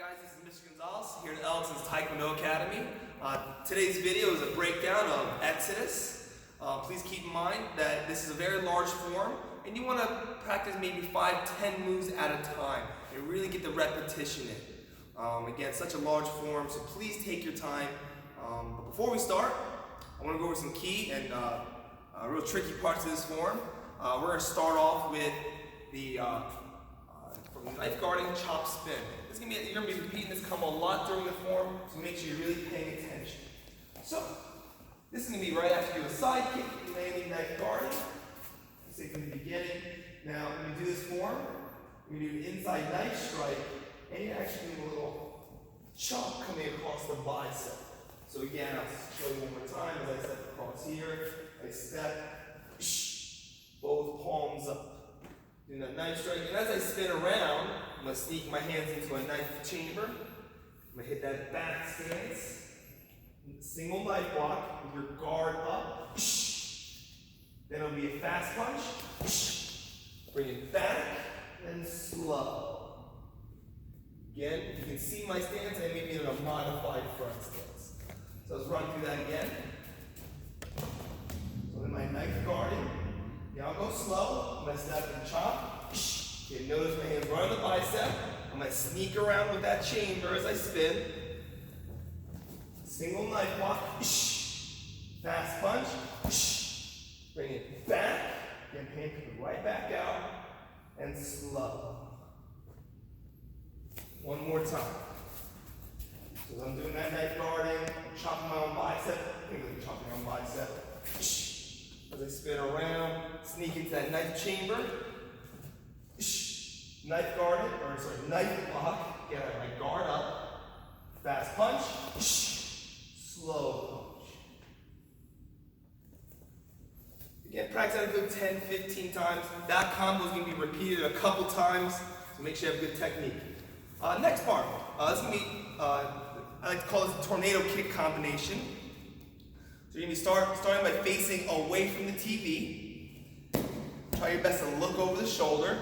Guys, this is Mr. Gonzalez here at Elton's Taekwondo Academy. Today's video is a breakdown of Exodus. Please keep in mind that this is a very large form and you want to practice maybe 5-10 moves at a time and really get the repetition in. Again, such a large form, so please take your time. But before we start, I want to go over some key and real tricky parts of this form. We're going to start off with the from knife guarding chop spin. You're going to be repeating this combo a lot during the form, so make sure you're really paying attention. So, this is going to be right after you do a side kick, landing knife guarding. Let's say from the beginning. Now, when you do this form, you're going to do an inside knife strike, and you're actually doing a little chop coming across the bicep. So again, I'll show you one more time as I step across here. I step, both palms up. Doing that knife strike, and as I spin around, I'm going to sneak my hands into a knife chamber. I'm going to hit that back stance. Single knife block with your guard up. Then it'll be a fast punch. Bring it back, and slow. Again, you can see my stance, I may be in a modified front stance. So let's run through that again. So then my knife guarding. Now I'll go slow. I'm going to step and chop. Okay, notice my hands right on the bicep. I'm going to sneak around with that chamber as I spin. Single knife block. Fast punch. Bring it back. Again, hand coming right back out. And slow. One more time. So as I'm doing that knife guarding, I'm chopping my own bicep. I think I'm chopping my own bicep. As I spin around, sneak into that knife chamber. Knife guarded, or sorry, knife block. Get my guard up. Fast punch. Slow punch. Again, practice that a good 10-15 times. That combo is going to be repeated a couple times, so make sure you have good technique. Next part. This is going to be, I like to call this a tornado kick combination. So you're going to be starting by facing away from the TV. Try your best to look over the shoulder.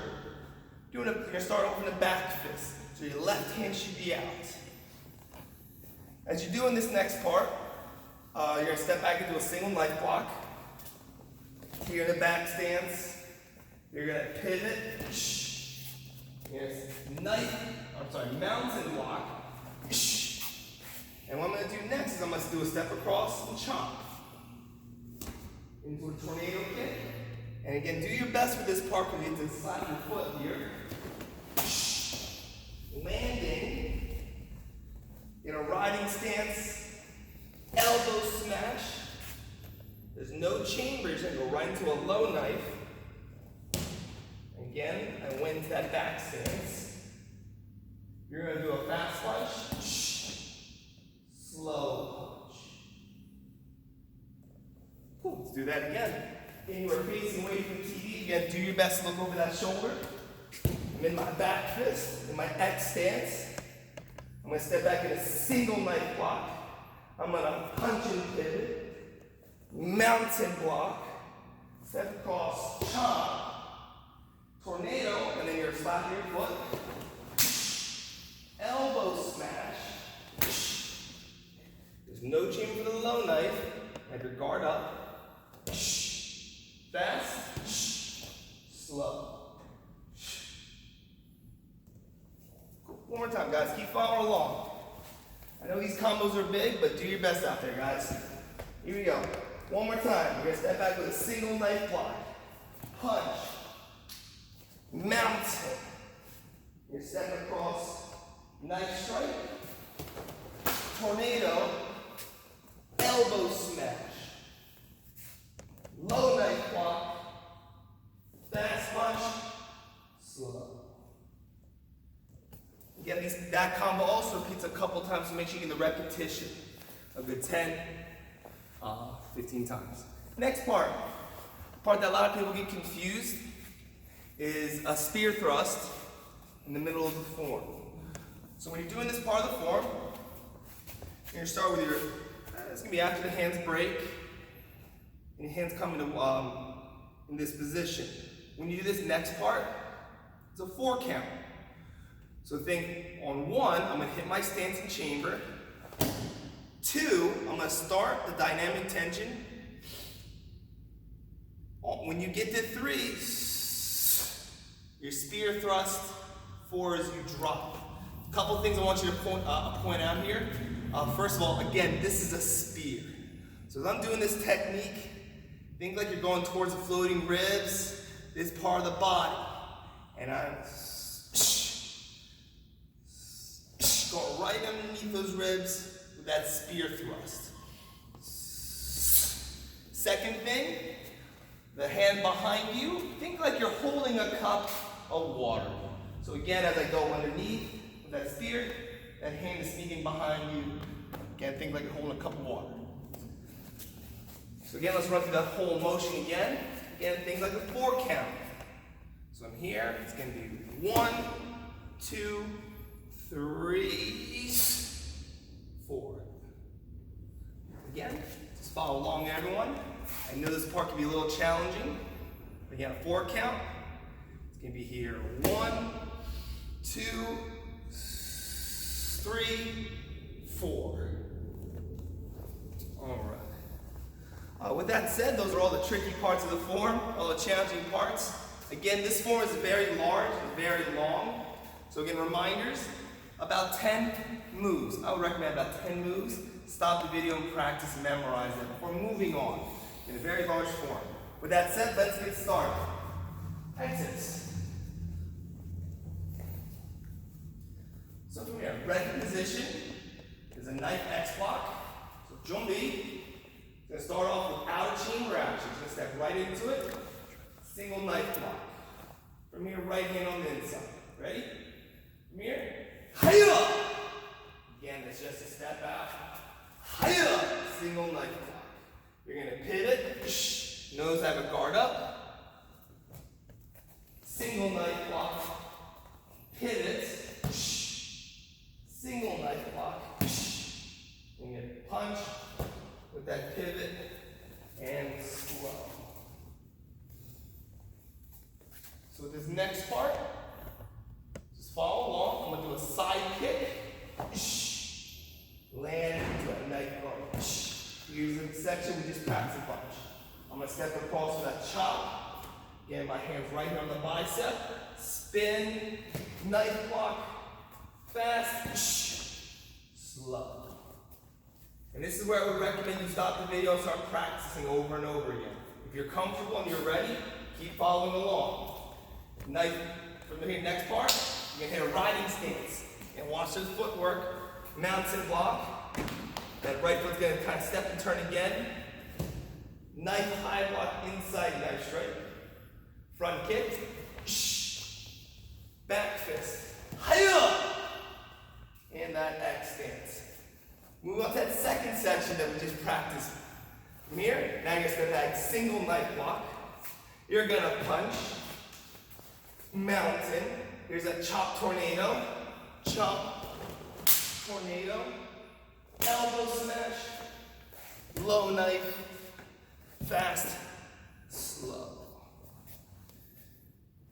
You're going to start off in the back fist. So your left hand should be out. As you're doing this next part, you're going to step back into a single knife block. Here in the back stance, you're going to pivot. You're going to mountain block. And what I'm going to do next is I'm going to do a step across and chop into a tornado kick. And again, do your best with this part because you have to slap your foot here. Landing in a riding stance, elbow smash. There's no chamber, you're going to go right into a low knife. Again, I went into that back stance. You're going to do a fast punch. Slow punch. Cool. Let's do that again. Again, you are facing away from the TV. Again, do your best to look over that shoulder. I'm in my back fist, in my X stance. I'm going to step back in a single knife block. I'm going to punch and pivot. Mountain block. Step across, chop. Tornado, and then you're slapping your foot. Elbow smash. There's no chamber for the low knife. Have your guard up. Fast. Slow. Cool. One more time, guys. Keep following along. I know these combos are big, but do your best out there, guys. Here we go. One more time. You're going to step back with a single knife block. Punch. Mountain. You're stepping across. Knife strike. Tornado. Elbow smash. Low knife block. Fast punch. Slow. Again, that combo also repeats a couple times, so make sure you get the repetition. A good 10, 15 times. Next part. The part that a lot of people get confused is a spear thrust in the middle of the form. So when you're doing this part of the form, you're going to start with your, it's going to be after the hands break, and your hands come in this position. When you do this next part, it's a 4 count. So think on 1, I'm going to hit my stance and chamber. 2, I'm going to start the dynamic tension. When you get to 3, your spear thrust. 4 is you drop. A couple things I want you to point out here. First of all, again, this is a spear. So as I'm doing this technique, think like you're going towards the floating ribs, this part of the body. And I'm going right underneath those ribs with that spear thrust. Second thing, the hand behind you, think like you're holding a cup of water. So again, as I go underneath with that spear, that hand is sneaking behind you. Again, think like you're holding a cup of water. So again, let's run through that whole motion again. Again, think like a 4 count. So I'm here, it's going to be 1, 2, 3, 4. Again, just follow along, everyone. I know this part can be a little challenging. Again, a 4 count. It's going to be here 1, 2, 3, 4. All right. With that said, those are all the tricky parts of the form, all the challenging parts. Again, this form is very large and very long. So again, reminders, about 10 moves. I would recommend about 10 moves. Stop the video and practice and memorize them before moving on in a very large form. With that said, let's get started. Exodus. So from here, ready position is a knife X block. So Jumbi is going to start off with outer chamber action. He's going to step right into it. Single knife block. From here, right hand on the inside. Ready? From here, hiya! Again, it's just a step out. Hiya! Single knife block. You're going to pivot. Nose have a guard up. Single knife block. Pivot. Single knife block. You're going to punch with that pivot and slow. So with this next part, just follow along. I'm going to do a side kick. Land into a knife guard. Here's the section we just practiced a bunch. I'm going to step across with that chop. Again, my hands right here on the bicep. Spin, knife block, fast, slow. And this is where I would recommend you stop the video and start practicing over and over again. If you're comfortable and you're ready, keep following along. Knife, from here, next part, you're going to hit a riding stance. And watch this footwork, mountain block. That right foot's going to kind of step and turn again. Knife high block, inside knife straight. Front kick. Back fist. Hiya! And that X stance. Move on to that second section that we just practiced. From here, now you're going to step back, single knife block. You're going to punch. Mountain. Here's a chop tornado. Chop. Tornado. Elbow smash. Low knife. Fast. Slow.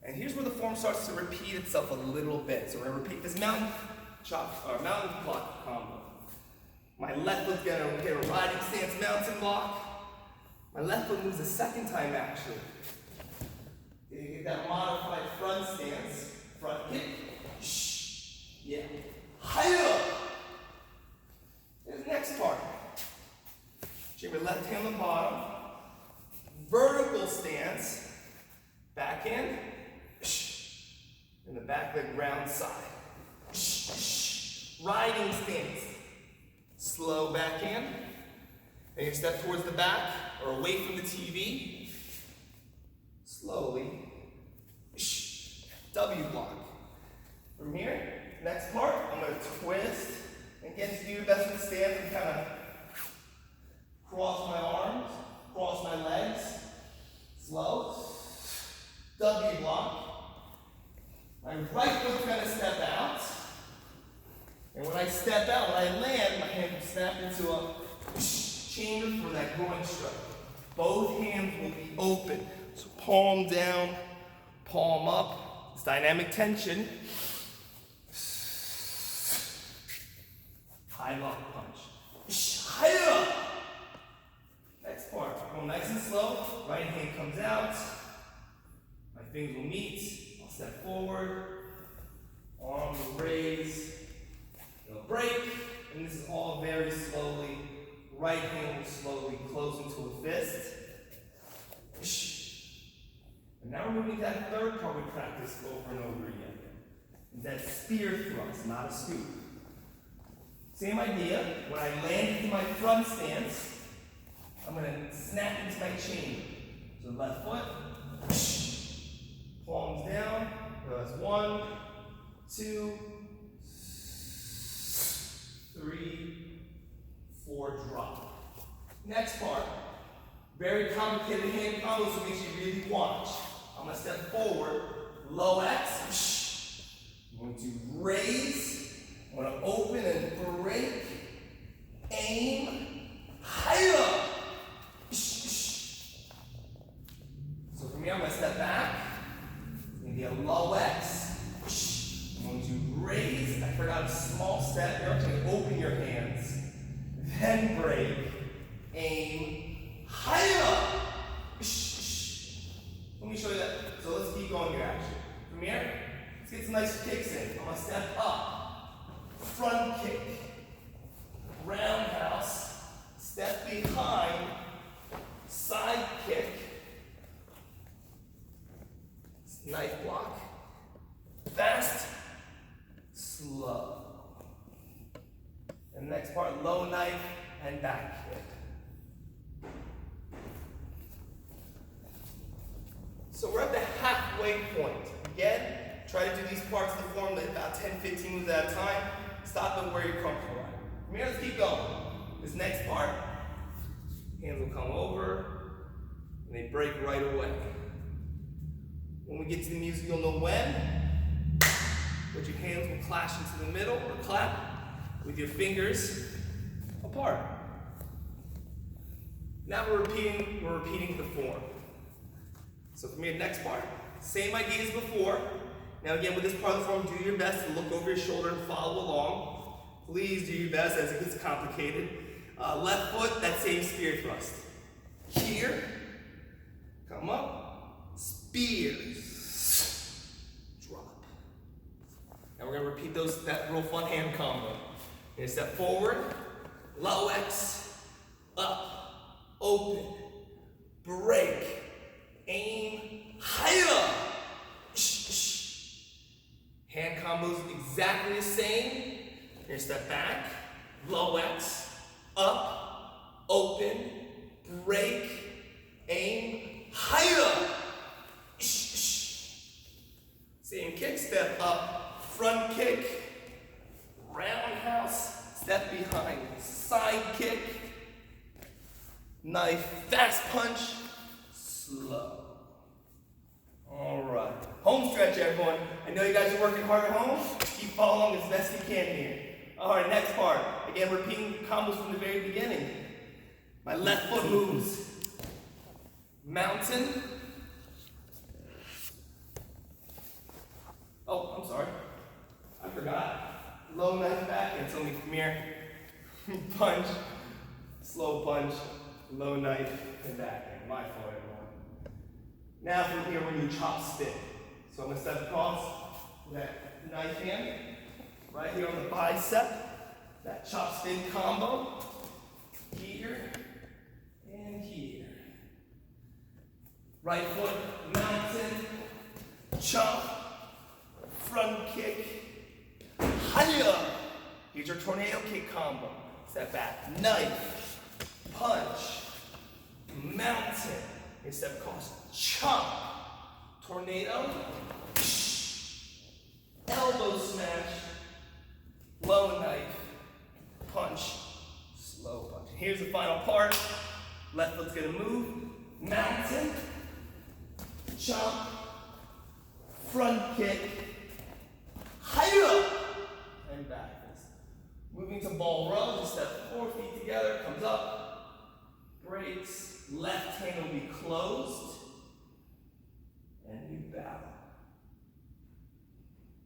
And here's where the form starts to repeat itself a little bit. So we're going to repeat this mountain chop or mountain block combo. My left foot's going to get a riding stance mountain block. My left foot moves a second time actually. You get that modified front stance, front kick. Yeah. Hiya! Here's the next part. Keep your left hand on the bottom. Vertical stance. Backhand. And the back leg round side. Riding stance. Slow backhand. Then you step towards the back or away from the TV. Slowly. W block. From here, next part, I'm going to twist. And again, to do your best with the stance and kind of cross my arms, cross my legs. Slow. W block. My right foot's going to step out. And when I step out, when I land, my hand will snap into a chamber for that groin strike. Both hands will be open. So palm down, palm up. It's dynamic tension. fingers will meet. I'll step forward. Arms will raise. They'll break. And this is all very slowly. Right hand will slowly close into a fist. And now we're moving to that third part we practiced over and over again. It's that spear thrust, not a scoop. Same idea. When I land into my front stance, I'm going to snap into my chain. So left foot, palms down. That's 1, 2, 3, 4, drop. Next part. Very complicated hand combo, so make sure you really watch. I'm going to step forward, low X. I'm going to raise. I'm going to open and break. Aim. Higher. So from here, I'm going to step back. It's going to be a low X. I'm going to raise. I forgot a small step. You're going to open your hands. Then break. Aim. Higher. Let me show you that. So let's keep going here, actually. From here, let's get some nice kicks in. I'm going to step up. Front kick. Roundhouse. Step behind. Side kick. Knife block. Fast. Slow. And the next part, low knife and back kick. So we're at the halfway point. Again, try to do these parts of the form about 10-15 moves at a time. Stop them where you're comfortable at. From here, let's keep going. This next part, hands will come over, and they break right away. When we get to the music, you'll know when. But your hands will clash into the middle, or clap, with your fingers apart. Now we're repeating the form. So from here, next part, same idea as before. Now again, with this part of the form, do your best to look over your shoulder and follow along. Please do your best as it gets complicated. Left foot, that same spear thrust. Here, come up, spears, drop. Now we're gonna repeat that real fun hand combo. You're gonna step forward, low X, up, open, break, aim, higher. Hand combos exactly the same. You're gonna step back, low X, up, open, break, aim, higher. Same kick, step up, front kick, roundhouse, step behind, side kick, knife, fast punch, slow. All right. Home stretch, everyone. I know you guys are working hard at home. Keep following as best you can here. All right, next part. Again, repeating combos from the very beginning. My left foot moves. Mountain. Oh, I'm sorry. I forgot. Low knife back, and tell me from here. Punch. Slow punch. Low knife and back. My fault, everyone. Now from here, we're going to chop spin. So I'm going to step across with that knife hand, right here on the bicep, that chop spin combo, here and here. Right foot, mountain, chop, front kick, higher. Here's your tornado kick combo. Step back, knife, punch, mountain. And step across, chop, tornado, elbow smash, low knife, punch, slow punch. Here's the final part. Left foot's gonna move, mountain, chop, front kick, higher, and backwards. Moving to ball row, just step 4 feet together, comes up, breaks, left hand will be closed, and you bow.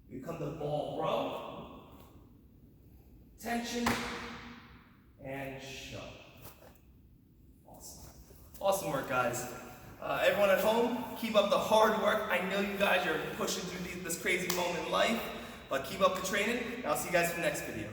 You come to ball row, tension, and shove. Awesome. Awesome work, guys. Everyone at home, keep up the hard work. I know you guys are pushing through this crazy moment in life, but keep up the training, and I'll see you guys for the next video.